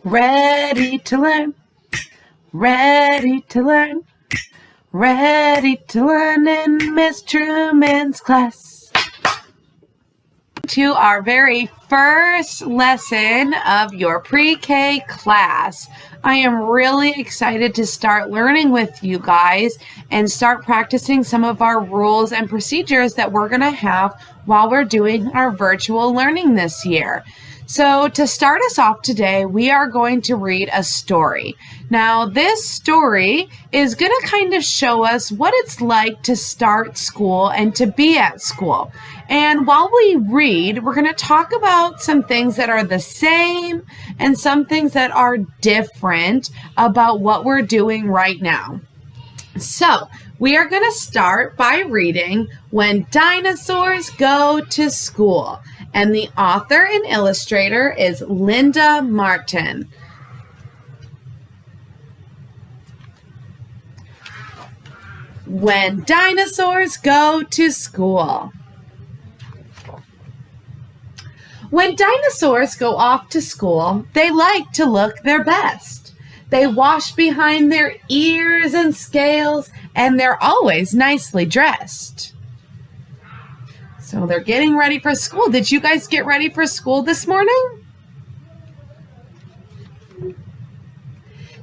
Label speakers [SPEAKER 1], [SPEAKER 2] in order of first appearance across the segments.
[SPEAKER 1] Ready to learn, ready to learn, ready to learn in Miss Truman's class. To our very first lesson of your pre-K class. I am really excited to start learning with you guys and start practicing some of our rules and procedures that we're going to have while we're doing our virtual learning this year. So to start us off today, we are going to read a story. Now, this story is going to kind of show us what it's like to start school and to be at school. And while we read, we're going to talk about some things that are the same and some things that are different about what we're doing right now. So, we are going to start by reading When Dinosaurs Go to School. And the author and illustrator is Linda Martin. When Dinosaurs Go to School. When dinosaurs go off to school, they like to look their best. They wash behind their ears and scales, and they're always nicely dressed. So they're getting ready for school. Did you guys get ready for school this morning?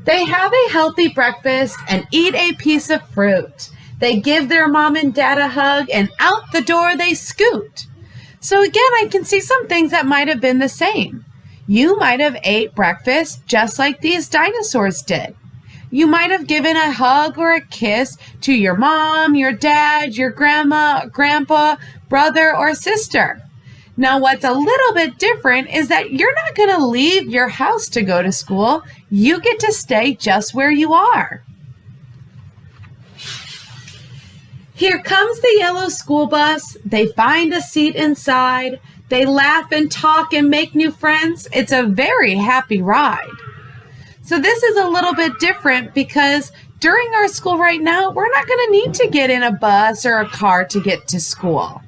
[SPEAKER 1] They have a healthy breakfast and eat a piece of fruit. They give their mom and dad a hug, and out the door they scoot. So again, I can see some things that might have been the same. You might have ate breakfast just like these dinosaurs did. You might have given a hug or a kiss to your mom, your dad, your grandma, grandpa, brother, or sister. Now, what's a little bit different is that you're not going to leave your house to go to school. You get to stay just where you are. Here comes the yellow school bus. They find a seat inside. They laugh and talk and make new friends. It's a very happy ride. So this is a little bit different because during our school right now, we're not going to need to get in a bus or a car to get to school.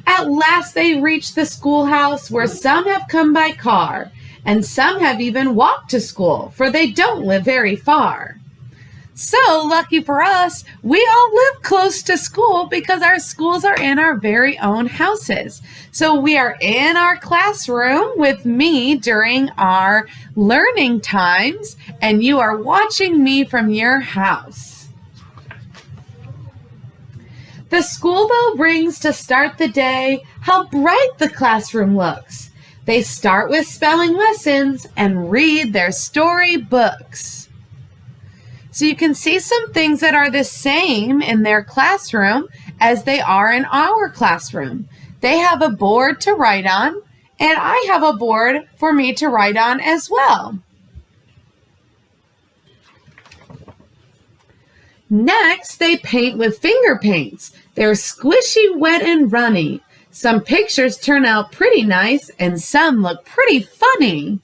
[SPEAKER 1] At last they reach the schoolhouse where some have come by car and some have even walked to school, for they don't live very far. So lucky for us, we all live close to school because our schools are in our very own houses. So we are in our classroom with me during our learning times, and you are watching me from your house. The school bell rings to start the day. How bright the classroom looks. They start with spelling lessons and read their story books. So you can see some things that are the same in their classroom as they are in our classroom. They have a board to write on, and I have a board for me to write on as well. Next, they paint with finger paints. They're squishy, wet, and runny. Some pictures turn out pretty nice, and some look pretty funny.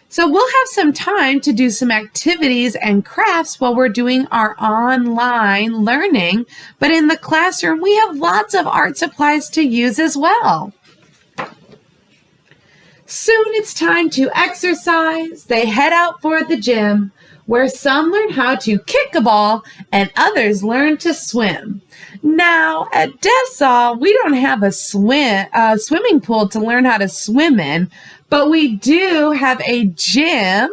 [SPEAKER 1] So we'll have some time to do some activities and crafts while we're doing our online learning, but in the classroom, we have lots of art supplies to use as well. Soon it's time to exercise. They head out for the gym, where some learn how to kick a ball and others learn to swim. Now, at Dessau, we don't have a swimming pool to learn how to swim in, but we do have a gym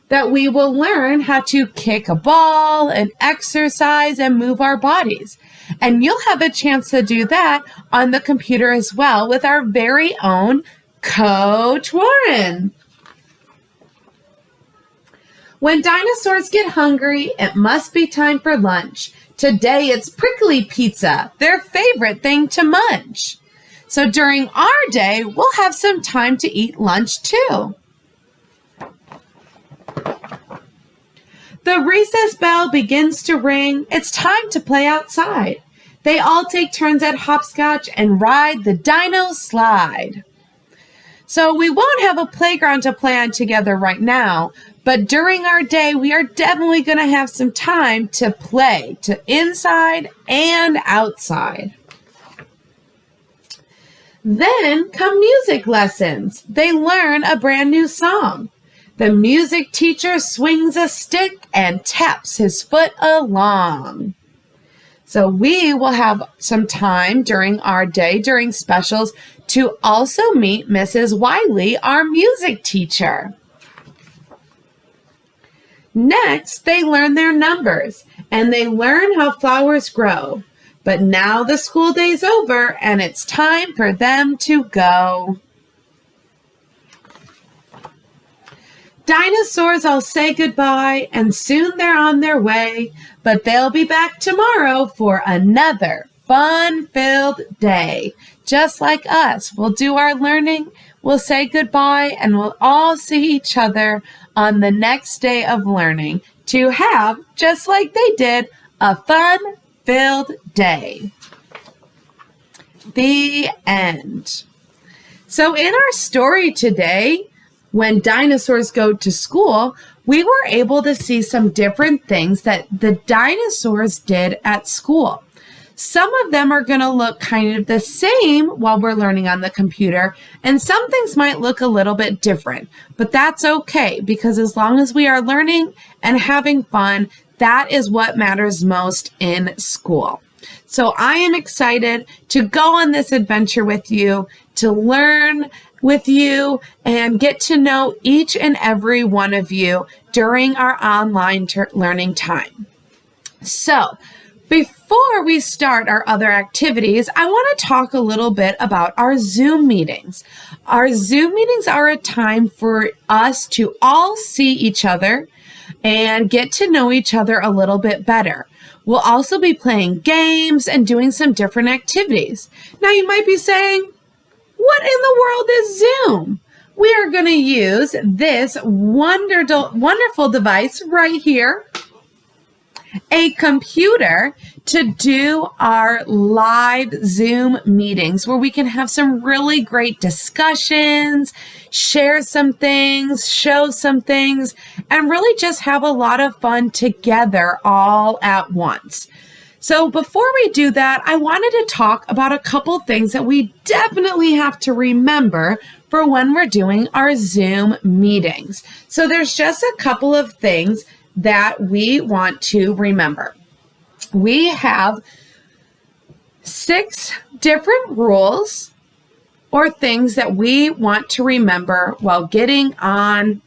[SPEAKER 1] that we will learn how to kick a ball and exercise and move our bodies. And you'll have a chance to do that on the computer as well with our very own Coach Warren. When dinosaurs get hungry, it must be time for lunch. Today it's prickly pizza, their favorite thing to munch. So during our day, we'll have some time to eat lunch too. The recess bell begins to ring. It's time to play outside. They all take turns at hopscotch and ride the dino slide. So we won't have a playground to play on together right now, but during our day, we are definitely going to have some time to play, to inside and outside. Then come music lessons. They learn a brand new song. The music teacher swings a stick and taps his foot along. So we will have some time during our day, during specials, to also meet Mrs. Wiley, our music teacher. Next, they learn their numbers and they learn how flowers grow. But now the school day's over and it's time for them to go. Dinosaurs all say goodbye and soon they're on their way, but they'll be back tomorrow for another fun-filled day. Just like us, we'll do our learning, we'll say goodbye, and we'll all see each other on the next day of learning to have, just like they did, a fun-filled day. The end. So in our story today, when dinosaurs go to school, we were able to see some different things that the dinosaurs did at school. Some of them are going to look kind of the same while we're learning on the computer, and some things might look a little bit different, but that's okay because as long as we are learning and having fun, that is what matters most in school. So I am excited to go on this adventure with you, to learn with you and get to know each and every one of you during our online learning time. So before we start our other activities, I want to talk a little bit about our Zoom meetings. Our Zoom meetings are a time for us to all see each other and get to know each other a little bit better. We'll also be playing games and doing some different activities. Now you might be saying, what in the world is Zoom? We are going to use this wonderful device right here, a computer, to do our live Zoom meetings where we can have some really great discussions, share some things, show some things, and really just have a lot of fun together all at once. So before we do that, I wanted to talk about a couple things that we definitely have to remember for when we're doing our Zoom meetings. So there's just a couple of things that we want to remember. We have 6 different rules or things that we want to remember while getting on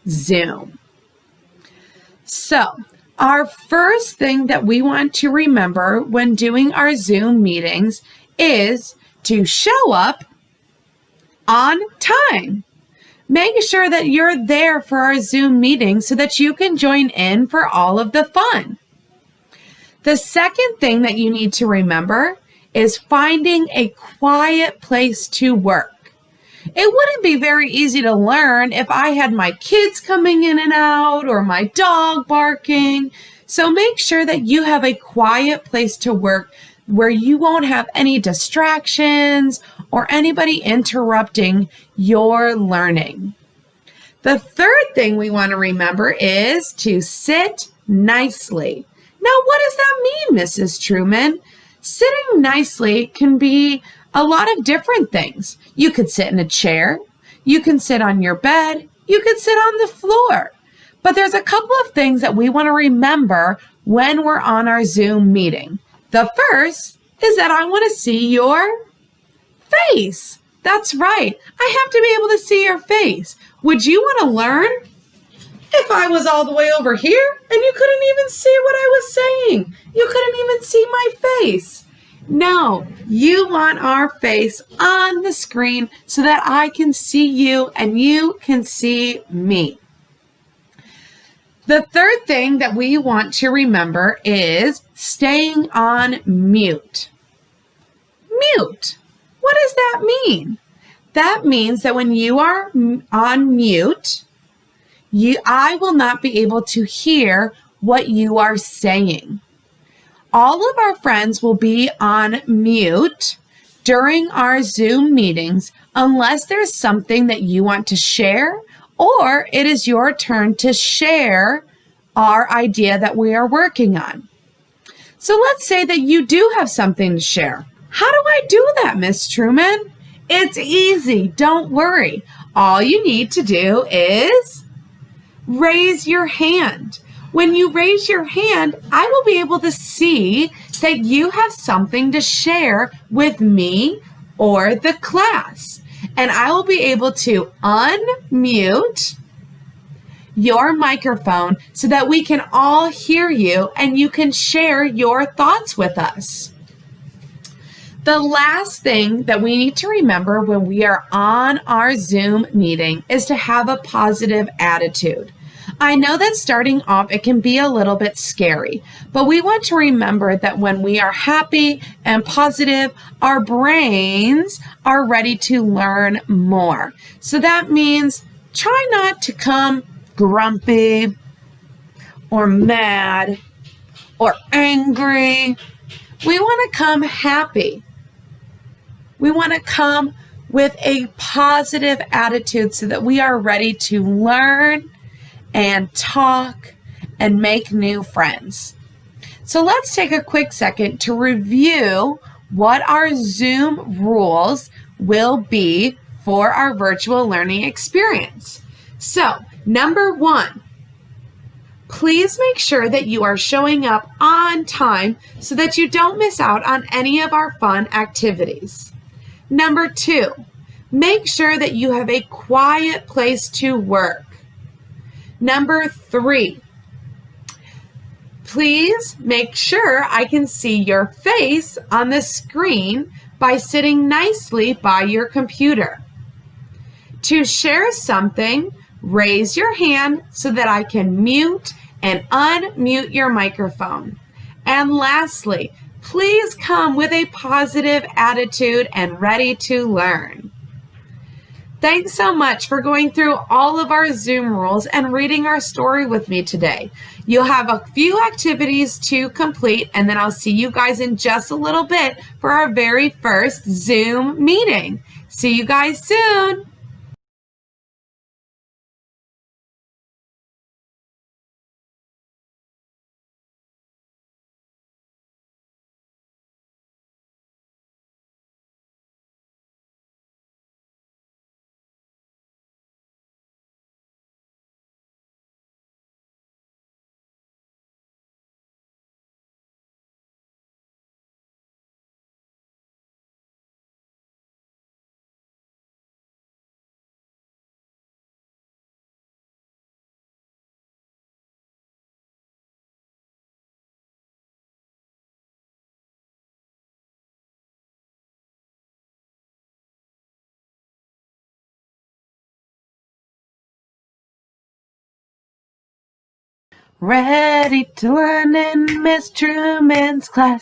[SPEAKER 1] Zoom. So our first thing that we want to remember when doing our Zoom meetings is to show up on time. Make sure that you're there for our Zoom meeting so that you can join in for all of the fun. The second thing that you need to remember is finding a quiet place to work. It wouldn't be very easy to learn if I had my kids coming in and out or my dog barking. So make sure that you have a quiet place to work where you won't have any distractions or anybody interrupting your learning. The third thing we want to remember is to sit nicely. Now, what does that mean, Mrs. Truman? Sitting nicely can be a lot of different things. You could sit in a chair, you can sit on your bed, you could sit on the floor. But there's a couple of things that we want to remember when we're on our Zoom meeting. The first is that I want to see your face. That's right. I have to be able to see your face. Would you want to learn if I was all the way over here and you couldn't even see what I was saying? You couldn't even see my face. No, you want our face on the screen so that I can see you and you can see me. The third thing that we want to remember is staying on mute. Mute. What does that mean? That means that when you are on mute, I will not be able to hear what you are saying. All of our friends will be on mute during our Zoom meetings unless there's something that you want to share or it is your turn to share our idea that we are working on. So let's say that you do have something to share. How do I do that, Miss Truman? It's easy. Don't worry. All you need to do is raise your hand. When you raise your hand, I will be able to see that you have something to share with me or the class. And I will be able to unmute your microphone so that we can all hear you and you can share your thoughts with us. The last thing that we need to remember when we are on our Zoom meeting is to have a positive attitude. I know that starting off, it can be a little bit scary, but we want to remember that when we are happy and positive, our brains are ready to learn more. So that means try not to come grumpy or mad or angry. We want to come happy. We want to come with a positive attitude so that we are ready to learn and talk and make new friends. So let's take a quick second to review what our Zoom rules will be for our virtual learning experience. So, number 1, please make sure that you are showing up on time so that you don't miss out on any of our fun activities. Number 2, make sure that you have a quiet place to work. Number 3, please make sure I can see your face on the screen by sitting nicely by your computer. To share something, raise your hand so that I can mute and unmute your microphone. And lastly, please come with a positive attitude and ready to learn. Thanks so much for going through all of our Zoom rules and reading our story with me today. You'll have a few activities to complete, and then I'll see you guys in just a little bit for our very first Zoom meeting. See you guys soon. Ready to learn in Miss Truman's class.